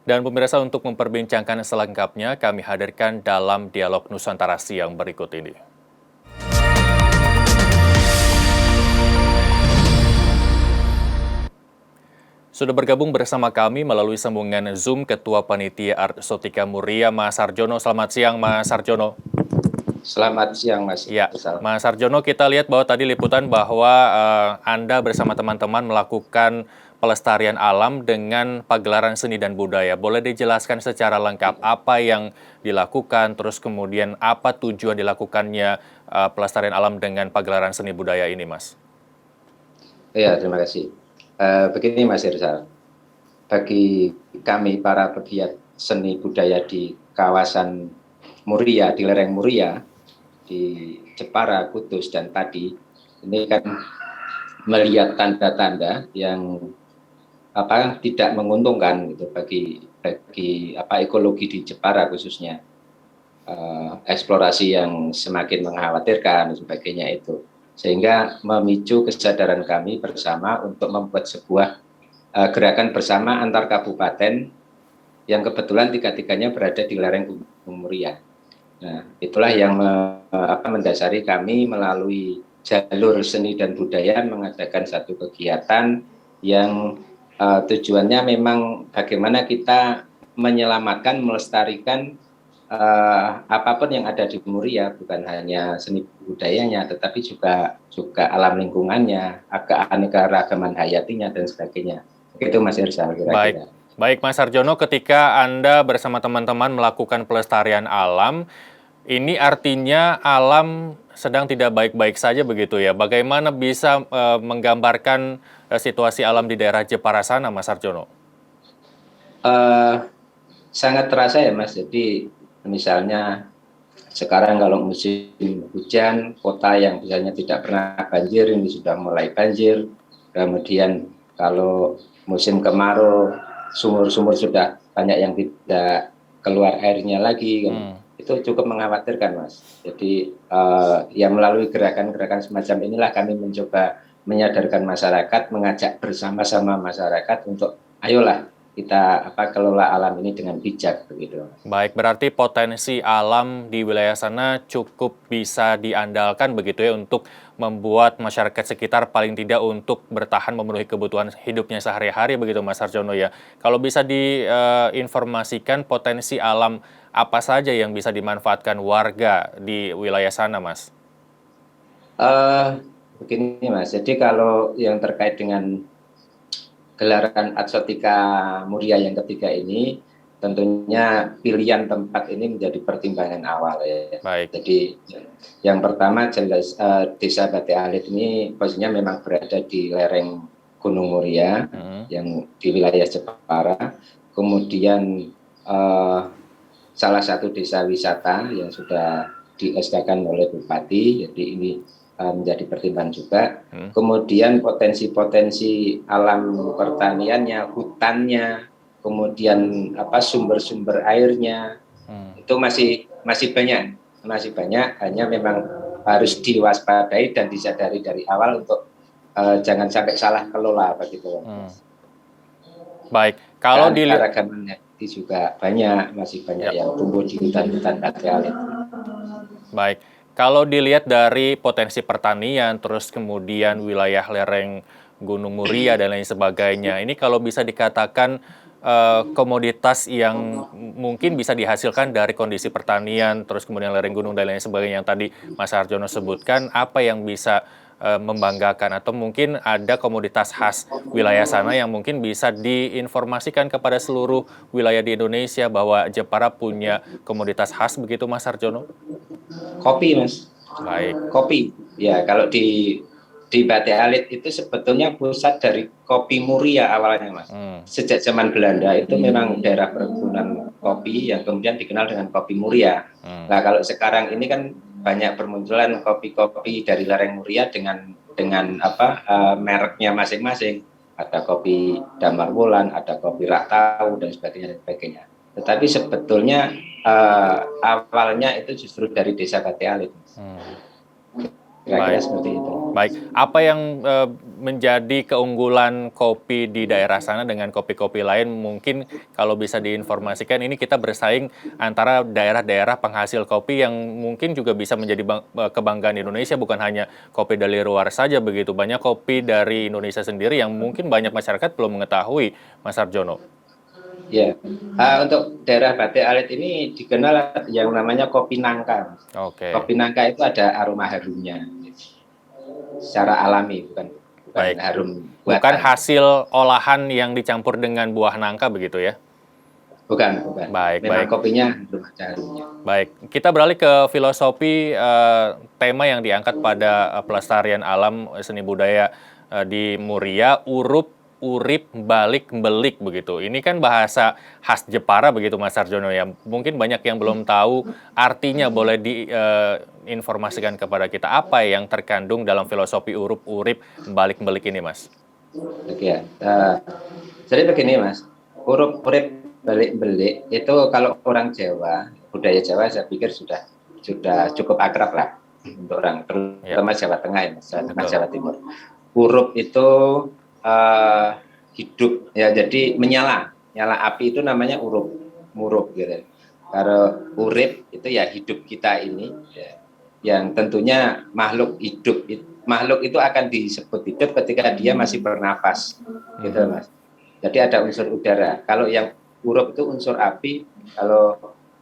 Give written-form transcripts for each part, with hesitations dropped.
Dan pemirsa, untuk memperbincangkan selengkapnya, kami hadirkan dalam Dialog Nusantara siang berikut ini. Sudah bergabung bersama kami melalui sambungan Zoom Ketua Panitia Arsotika Muria, Mas Sarjono. Selamat siang, Mas Sarjono. Selamat siang, Mas. Ya, Mas Sarjono, kita lihat bahwa tadi liputan bahwa Anda bersama teman-teman melakukan pelestarian alam dengan pagelaran seni dan budaya. Boleh dijelaskan secara lengkap apa yang dilakukan, terus kemudian apa tujuan dilakukannya pelestarian alam dengan pagelaran seni budaya ini, Mas? Iya, terima kasih. Begini, Mas Irsal, bagi kami para pegiat seni budaya di kawasan Muria, di lereng Muria, di Jepara, Kudus, dan Padi, ini kan melihat tanda-tanda yang tidak menguntungkan gitu bagi ekologi di Jepara khususnya, eksplorasi yang semakin mengkhawatirkan dan sebagainya itu, sehingga memicu kesadaran kami bersama untuk membuat sebuah gerakan bersama antar kabupaten yang kebetulan tiga-tiganya berada di lereng Gunung Muria. Nah, itulah yang mendasari kami melalui jalur seni dan budaya mengadakan satu kegiatan yang tujuannya memang bagaimana kita menyelamatkan, melestarikan apapun yang ada di Muria, bukan hanya seni budayanya, tetapi juga alam lingkungannya, keanekaragaman hayatinya dan sebagainya. Itu Mas Irsal kira-kira. Baik, Mas Sarjono, ketika Anda bersama teman-teman melakukan pelestarian alam, ini artinya alam sedang tidak baik-baik saja begitu ya. Bagaimana bisa menggambarkan situasi alam di daerah Jepara sana, Mas Sarjono? Sangat terasa ya, Mas. Jadi misalnya sekarang kalau musim hujan, kota yang biasanya tidak pernah banjir ini sudah mulai banjir. Kemudian kalau musim kemarau, sumur-sumur sudah banyak yang tidak keluar airnya lagi. Itu cukup mengkhawatirkan, Mas. Jadi ya melalui gerakan-gerakan semacam inilah kami mencoba menyadarkan masyarakat, mengajak bersama-sama masyarakat untuk ayolah kita kelola alam ini dengan bijak begitu. Baik, berarti potensi alam di wilayah sana cukup bisa diandalkan begitu ya untuk membuat masyarakat sekitar paling tidak untuk bertahan memenuhi kebutuhan hidupnya sehari-hari begitu, Mas Sarjono ya. Kalau bisa diinformasikan potensi alam apa saja yang bisa dimanfaatkan warga di wilayah sana, Mas? Begini, Mas. Jadi kalau yang terkait dengan gelaran Arsotika Muria yang ketiga ini, tentunya pilihan tempat ini menjadi pertimbangan awal ya. Baik. Jadi yang pertama jelas Desa Bate Alit ini posisinya memang berada di lereng Gunung Muria yang di wilayah Jepara. Kemudian salah satu desa wisata yang sudah di-SK-kan oleh Bupati, jadi ini menjadi pertimbangan juga. Kemudian potensi-potensi alam pertaniannya, hutannya, kemudian sumber-sumber airnya, itu masih banyak, hanya memang harus diwaspadai dan disadari dari awal untuk jangan sampai salah kelola begitu. Baik, kalau keragamannya juga masih banyak yang tumbuh di hutan-hutan Bate Alit. Baik. Kalau dilihat dari potensi pertanian, terus kemudian wilayah lereng Gunung Muria dan lain sebagainya, ini kalau bisa dikatakan komoditas yang mungkin bisa dihasilkan dari kondisi pertanian, terus kemudian lereng gunung dan lain sebagainya yang tadi Mas Sarjono sebutkan, apa yang bisa membanggakan atau mungkin ada komoditas khas wilayah sana yang mungkin bisa diinformasikan kepada seluruh wilayah di Indonesia bahwa Jepara punya komoditas khas begitu, Mas Sarjono? Kopi, Mas. Baik. Kopi. Ya, kalau di Bate Alit itu sebetulnya pusat dari kopi Muria awalnya, Mas. Sejak zaman Belanda itu memang daerah perkebunan kopi yang kemudian dikenal dengan kopi Muria. Nah, kalau sekarang ini kan banyak bermunculan kopi-kopi dari lereng Muria dengan mereknya masing-masing. Ada kopi Damar Wulan, ada kopi Rahtau dan sebagainya. Tetapi sebetulnya awalnya itu justru dari Desa Bate Alit. Kira-kira Baik. seperti itu. Baik, apa yang menjadi keunggulan kopi di daerah sana dengan kopi-kopi lain? Mungkin kalau bisa diinformasikan, ini kita bersaing antara daerah-daerah penghasil kopi yang mungkin juga bisa menjadi kebanggaan Indonesia, bukan hanya kopi dari luar saja begitu. Banyak kopi dari Indonesia sendiri yang mungkin banyak masyarakat belum mengetahui, Mas Sarjono. Ya, untuk daerah Batik Alit ini dikenal yang namanya kopi nangka. Oke, Kopi nangka itu ada aroma harumnya, secara alami, bukan baik. harum Bukan buatan. hasil olahan yang dicampur dengan buah nangka begitu ya? Bukan. Baik, Memang baik. kopinya belum ada harumnya. Baik, kita beralih ke filosofi tema yang diangkat pada pelestarian alam seni budaya di Muria, urup, urip, balik, belik begitu. Ini kan bahasa khas Jepara begitu Mas Sarjono ya. Mungkin banyak yang belum tahu artinya, boleh diinformasikan kepada kita apa yang terkandung dalam filosofi urup, urip, balik, belik ini Mas. Oke ya. Jadi begini Mas, huruf urip balik belik itu kalau orang Jawa, budaya Jawa saya pikir sudah cukup akrab lah untuk orang Ya, terutama Jawa Tengah ya, Mas, Jawa Tengah, betul. Jawa Timur. Huruf itu uh, hidup ya, jadi nyala api itu namanya urup, murup gitu. Kalau urip itu ya hidup kita ini ya, yang tentunya makhluk itu akan disebut hidup ketika dia masih bernapas gitu Mas. Jadi ada unsur udara. Kalau yang urup itu unsur api, kalau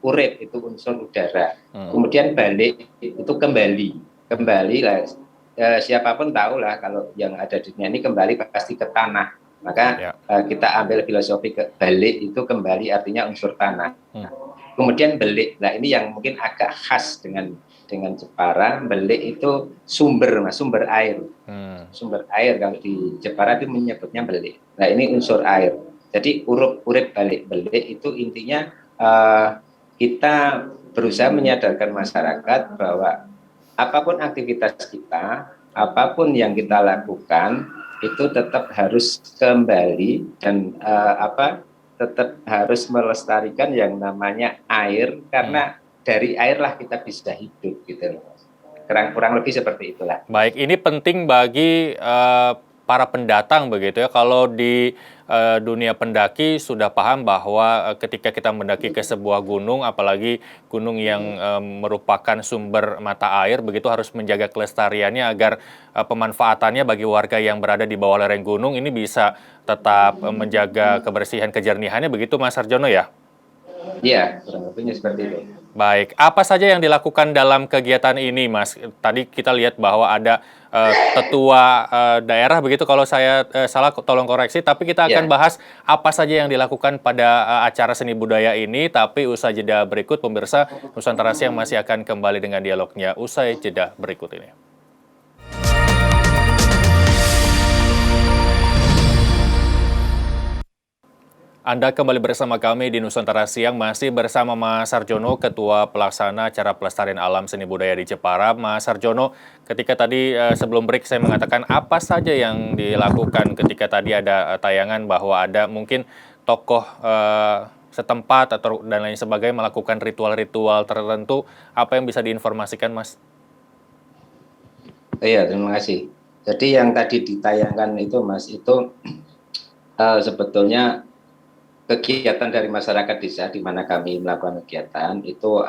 urip itu unsur udara. Kemudian balik itu kembali lah. Siapapun tahu lah kalau yang ada di dunia ini kembali pasti ke tanah. Maka kita ambil filosofi ke balik itu kembali artinya unsur tanah. Kemudian belik, nah ini yang mungkin agak khas dengan Jepara. Belik itu sumber air. Sumber air kalau di Jepara itu menyebutnya belik. Nah ini unsur air. Jadi urup, urip, balik, belik itu intinya kita berusaha menyadarkan masyarakat bahwa apapun aktivitas kita, apapun yang kita lakukan itu tetap harus kembali dan tetap harus melestarikan yang namanya air, karena dari airlah kita bisa hidup gitu loh. Kurang lebih seperti itulah. Baik, ini penting bagi para pendatang begitu ya. Kalau di dunia pendaki sudah paham bahwa ketika kita mendaki ke sebuah gunung, apalagi gunung yang merupakan sumber mata air, begitu harus menjaga kelestariannya agar pemanfaatannya bagi warga yang berada di bawah lereng gunung ini bisa tetap menjaga kebersihan, kejernihannya, begitu Mas Sarjono ya? Iya, kurang lebihnya seperti itu. Baik, apa saja yang dilakukan dalam kegiatan ini, Mas? Tadi kita lihat bahwa ada tetua daerah, begitu kalau saya salah tolong koreksi, tapi kita akan bahas apa saja yang dilakukan pada acara seni budaya ini, tapi usai jeda berikut, pemirsa, Nusantara Siang masih akan kembali dengan dialognya usai jeda berikut ini. Anda kembali bersama kami di Nusantara Siang, masih bersama Mas Sarjono, Ketua Pelaksana Acara Pelestarian Alam Seni Budaya di Jepara. Mas Sarjono, ketika tadi sebelum break saya mengatakan apa saja yang dilakukan ketika tadi ada tayangan bahwa ada mungkin tokoh setempat atau dan lain sebagainya melakukan ritual-ritual tertentu, apa yang bisa diinformasikan, Mas? Iya, terima kasih. Jadi yang tadi ditayangkan itu, Mas, itu sebetulnya kegiatan dari masyarakat desa di mana kami melakukan kegiatan itu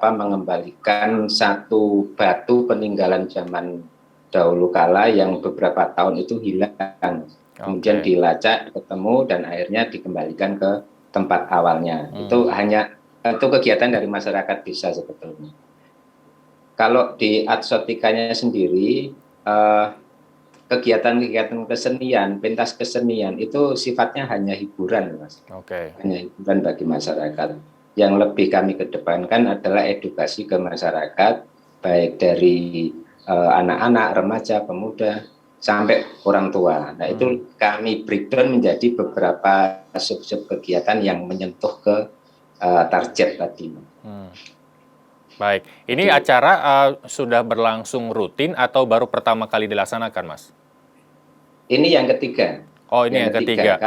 mengembalikan satu batu peninggalan zaman dahulu kala yang beberapa tahun itu hilang. Kemudian dilacak, ketemu, dan akhirnya dikembalikan ke tempat awalnya. Itu kegiatan dari masyarakat desa sebetulnya. Kalau di Adsotikanya sendiri, kegiatan-kegiatan kesenian, pentas kesenian itu sifatnya hanya hiburan, Mas. Hanya hiburan bagi masyarakat. Yang lebih kami kedepankan adalah edukasi ke masyarakat, baik dari anak-anak, remaja, pemuda, sampai orang tua. Nah, itu kami breakdown menjadi beberapa sub-sub kegiatan yang menyentuh ke target tadi. Baik, ini acara sudah berlangsung rutin atau baru pertama kali dilaksanakan, Mas? Ini yang ketiga. Oh, ini yang ketiga.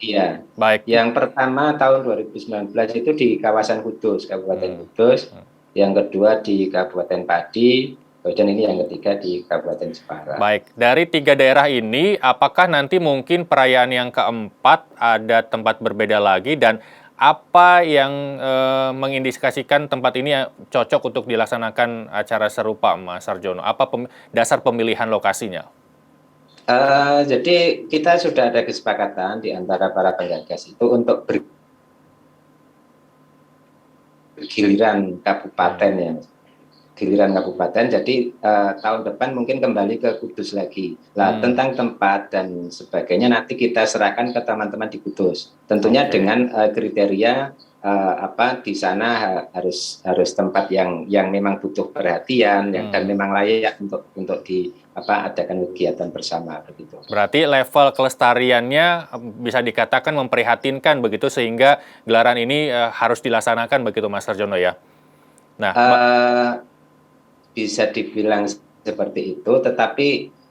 Iya. Baik. Yang pertama tahun 2019 itu di kawasan Kudus, Kabupaten Kudus. Yang kedua di Kabupaten Pati. Kemudian ini yang ketiga di Kabupaten Jepara. Baik, dari 3 daerah ini, apakah nanti mungkin perayaan yang keempat ada tempat berbeda lagi, dan apa yang mengindikasikan tempat ini cocok untuk dilaksanakan acara serupa, Mas Sarjono? Apa dasar pemilihan lokasinya? Jadi kita sudah ada kesepakatan di antara para penggagas itu untuk bergiliran kabupaten ya, giliran kabupaten. Jadi tahun depan mungkin kembali ke Kudus lagi. Nah, tentang tempat dan sebagainya nanti kita serahkan ke teman-teman di Kudus. Tentunya dengan kriteria di sana harus tempat yang memang butuh perhatian, dan memang layak untuk adakan kegiatan bersama begitu. Berarti level kelestariannya bisa dikatakan memprihatinkan begitu, sehingga gelaran ini harus dilaksanakan begitu, Mas Sarjono ya. Nah, bisa dibilang seperti itu, tetapi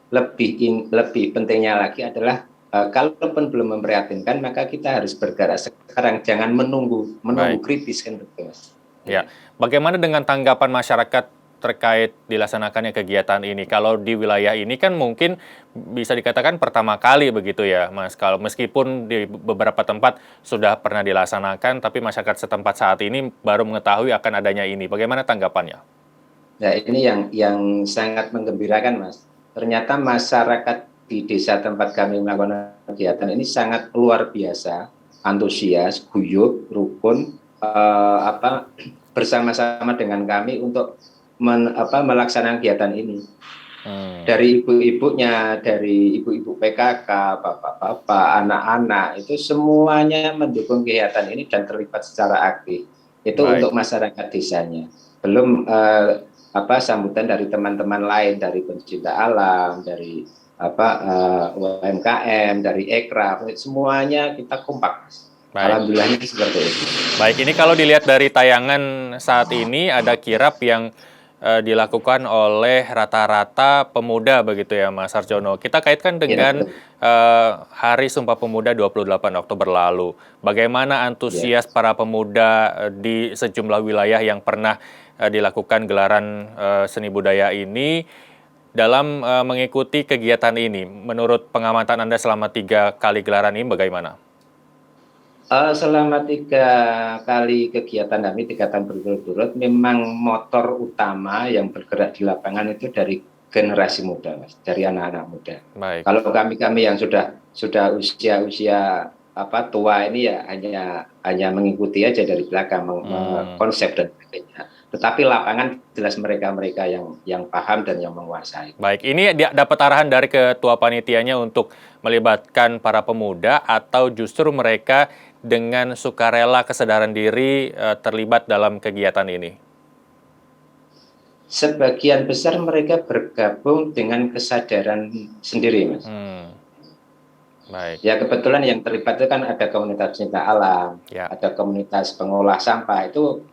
lebih pentingnya lagi adalah kalaupun belum memprihatinkan, maka kita harus bergerak sekarang, jangan menunggu kritis kan betul, Mas. Ya, bagaimana dengan tanggapan masyarakat terkait dilaksanakannya kegiatan ini? Kalau di wilayah ini kan mungkin bisa dikatakan pertama kali begitu ya, Mas. Kalau meskipun di beberapa tempat sudah pernah dilaksanakan, tapi masyarakat setempat saat ini baru mengetahui akan adanya ini. Bagaimana tanggapannya? Nah, ini yang sangat menggembirakan, Mas. Ternyata masyarakat di desa tempat kami melakukan kegiatan ini sangat luar biasa, antusias, guyup, rukun, bersama-sama dengan kami untuk melaksanakan kegiatan ini. Dari ibu-ibunya, dari ibu-ibu PKK, bapak-bapak, anak-anak, itu semuanya mendukung kegiatan ini dan terlibat secara aktif. Itu untuk masyarakat desanya. Belum sambutan dari teman-teman lain, dari pencinta alam, dari UMKM, dari Ekraf, semuanya kita kompak. Alhamdulillahnya seperti itu. Baik, ini kalau dilihat dari tayangan saat ini ada kirap yang dilakukan oleh rata-rata pemuda begitu ya, Mas Sarjono. Kita kaitkan dengan Hari Sumpah Pemuda 28 Oktober lalu. Bagaimana antusias para pemuda di sejumlah wilayah yang pernah dilakukan gelaran seni budaya ini dalam mengikuti kegiatan ini? Menurut pengamatan Anda selama 3 kali gelaran ini bagaimana? Selama 3 kali kegiatan kami, 3 tahun berturut-turut, memang motor utama yang bergerak di lapangan itu dari generasi muda, Mas, dari anak-anak muda. Kalau kami yang sudah usia tua ini ya hanya mengikuti aja dari belakang, konsep dan sebagainya. Tetapi lapangan jelas mereka yang paham dan yang menguasai. Baik, ini dapat arahan dari ketua panitianya untuk melibatkan para pemuda, atau justru mereka dengan sukarela kesadaran diri terlibat dalam kegiatan ini? Sebagian besar mereka bergabung dengan kesadaran sendiri, Mas. Baik. Ya, kebetulan yang terlibat itu kan ada komunitas cinta alam, ada komunitas pengolah sampah, itu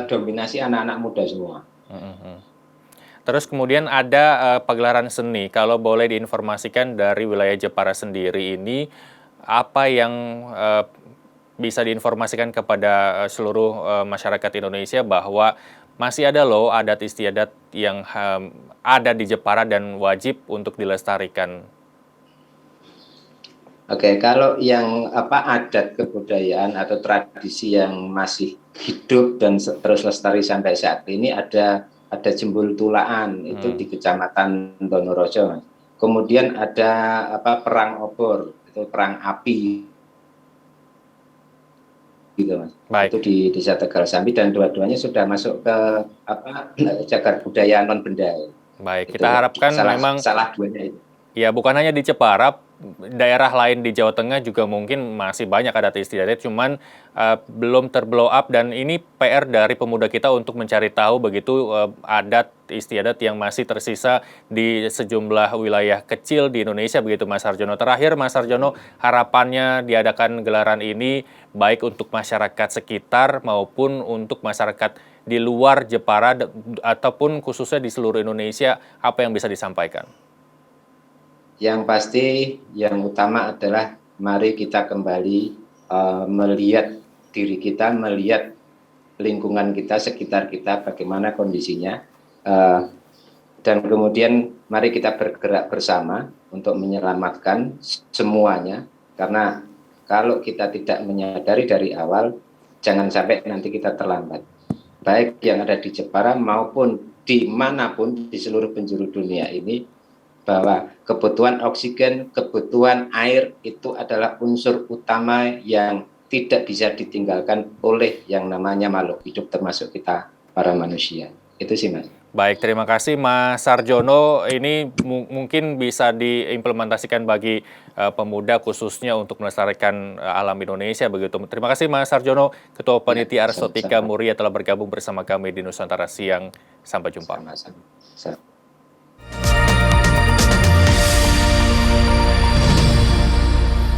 dominasi anak-anak muda semua. Terus kemudian ada pagelaran seni. Kalau boleh diinformasikan dari wilayah Jepara sendiri ini, apa yang bisa diinformasikan kepada seluruh masyarakat Indonesia bahwa masih ada loh adat istiadat yang ada di Jepara dan wajib untuk dilestarikan? Oke, kalau yang adat kebudayaan atau tradisi yang masih hidup dan terus lestari sampai saat ini ada Jembul Tulaan, itu di Kecamatan Donorojo, Mas. Kemudian ada perang obor, itu perang api, gitu, Mas. Itu di Desa Tegal Sambi, dan dua-duanya sudah masuk ke cagar budaya non benda. Baik, kita harapkan memang salah duanya itu. Ya, bukan hanya di Jepara, daerah lain di Jawa Tengah juga mungkin masih banyak adat istiadat, cuman belum terblow up, dan ini PR dari pemuda kita untuk mencari tahu begitu adat istiadat yang masih tersisa di sejumlah wilayah kecil di Indonesia begitu, Mas Sarjono. Terakhir, Mas Sarjono, harapannya diadakan gelaran ini baik untuk masyarakat sekitar maupun untuk masyarakat di luar Jepara ataupun khususnya di seluruh Indonesia, apa yang bisa disampaikan? Yang pasti, yang utama adalah mari kita kembali melihat diri kita, melihat lingkungan kita, sekitar kita, bagaimana kondisinya. dan kemudian mari kita bergerak bersama untuk menyelamatkan semuanya, karena kalau kita tidak menyadari dari awal, jangan sampai nanti kita terlambat. Baik yang ada di Jepara maupun dimanapun di seluruh penjuru dunia ini, bahwa kebutuhan oksigen, kebutuhan air itu adalah unsur utama yang tidak bisa ditinggalkan oleh yang namanya makhluk hidup termasuk kita para manusia. Itu sih Mas. Baik, terima kasih Mas Sarjono. Ini mungkin bisa diimplementasikan bagi pemuda khususnya untuk melestarikan alam Indonesia begitu. Terima kasih Mas Sarjono, Ketua Panitia Arstotika Muria telah bergabung bersama kami di Nusantara Siang. Sampai jumpa. Sama-sama.